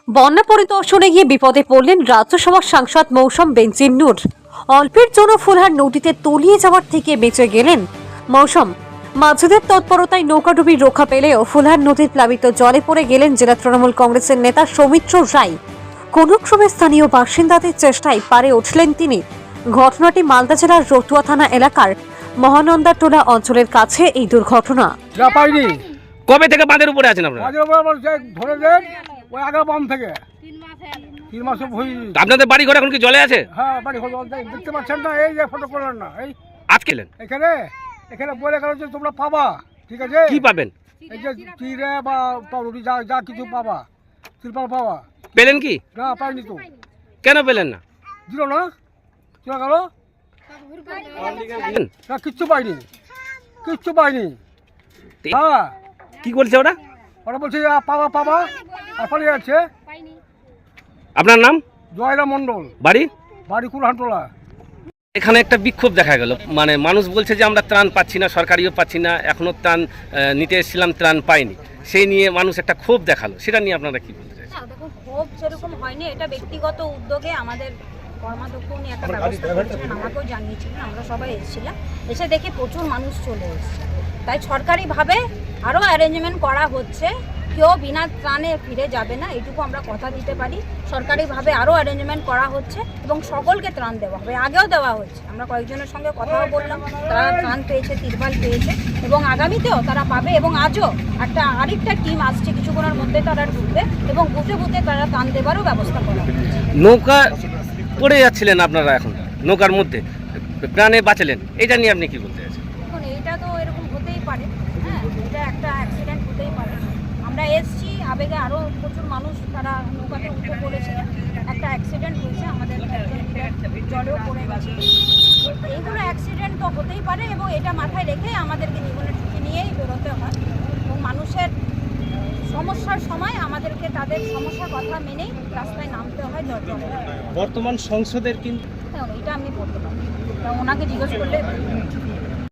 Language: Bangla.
বন্যা পরিদর্শনে গিয়ে বিপদে পড়লেন রাজ্যসভার সাংসদ মৌসম বেনজির। অল্পের জন্য ফুলহার নদীতে তলিয়ে যাওয়ার থেকে বেঁচে গেলেন মৌসম। মাঝিদের তৎপরতায় নৌকাডুবির রক্ষা পেলেও ফুলহার নদীর প্লাবিত জলে পড়ে গেলেন জেলা তৃণমূল কংগ্রেসের নেতা সৌমিত্র রায়। কোন ক্রমে স্থানীয় বাসিন্দাদের চেষ্টায় পারে উঠলেন তিনি। ঘটনাটি মালদা জেলার রতুয়া থানা এলাকার মহানন্দাটোলা অঞ্চলের কাছে এই দুর্ঘটনা। কবে থেকে বাঁধের উপরে আছেন আপনারা? ধরে দেন ওই আগের বাম থেকে 3 মাস আপনাদের বাড়ি ঘর এখন কি জলে আছে? হ্যাঁ, বাড়ি ঘর দেখতে পাচ্ছেন না, এই যে ফটো করলেন না, এই আজকে এলেন? এখানে বলে গেল যে তোমরা পাবা, ঠিক আছে? কি পাবেন? এই যে তীরে বা পাউরুটি যা কিছু পাবা, তিরপাল পাবা। পেলেন কি? না, পাইনি তো। কেন পেলেন না? দিল না, চলে গেল না, কিচ্ছু পাইনি, কিচ্ছু পাইনি। হ্যাঁ, কি করছে ওরা? ওরা বলছে পাবা পাবা, আর পালিয়ে যাচ্ছে। আপনার নাম? জয়রাম মন্ডল, বাড়ি কুলহানটোলা। এখানে একটা বিক্ষোভ দেখা গেল, মানে মানুষ বলছে যে আমরা ত্রাণ পাচ্ছি না, সরকারিও পাচ্ছি না, এখনো ত্রাণ নিতে এসেছিলাম, ত্রাণ পাইনি। সেই নিয়ে মানুষ একটা ক্ষোভ দেখালো, সেটা নিয়ে আপনারা কি বলতে চাইছেন? দেখুন, ক্ষোভ সেরকম হয়নি, এটা ব্যক্তিগত উদ্যোগে আমাদের কর্মাধ্যক্ষ উনি একটা ব্যবস্থা করেছিলেন, আমাকেও জানিয়েছিলেন, আমরা সবাই এসেছিলাম। এসে দেখে প্রচুর মানুষ চলে এসেছে, তাই সরকারিভাবে আরও অ্যারেঞ্জমেন্ট করা হচ্ছে। কেউ বিনা ত্রাণে ফিরে যাবে না, এটুকু আমরা কথা দিতে পারি। সরকারিভাবে আরও অ্যারেঞ্জমেন্ট করা হচ্ছে এবং সকলকে ত্রাণ দেওয়া হবে, আগেও দেওয়া হচ্ছে। আমরা কয়েকজনের সঙ্গে কথাও বললাম, তারা ত্রাণ পেয়েছে, তিরপাল পেয়েছে এবং আগামীতেও তারা পাবে। এবং আজও আরেকটা টিম আসছে, কিছুক্ষণের মধ্যে তারা ঢুকবে এবং বুথে বুথে তারা ত্রাণ দেওয়ারও ব্যবস্থা করা হবে। নৌকা পড়ে যাচ্ছিলেন আপনারা, এখন নৌকার মধ্যে প্রাণে বাঁচালেন, এটা নিয়ে আপনি কি বলতে চাইছেন? এখন এইটা তো এরকম হতেই পারে, হ্যাঁ, এটা একটা অ্যাক্সিডেন্ট হতেই পারে। আমরা এসছি, আবেগে আরও প্রচুর মানুষ তারা নৌকাতে উঠে পড়েছে, একটা অ্যাক্সিডেন্ট হয়েছে, আমাদের জলেও পড়ে গেছে। এইগুলো অ্যাক্সিডেন্ট তো হতেই পারে এবং এটা মাথায় রেখে আমাদেরকে জীবনের ঝুঁকি নিয়েই বেরোতে হয় এবং মানুষের সমস্যার সময় আমাদেরকে তাদের সমস্যার কথা মেনেই রাস্তায় নামতে হয়। বর্তমান সংসদের কিন্তু এটা আমি বলতে পারি, ওনাকে জিজ্ঞেস করলে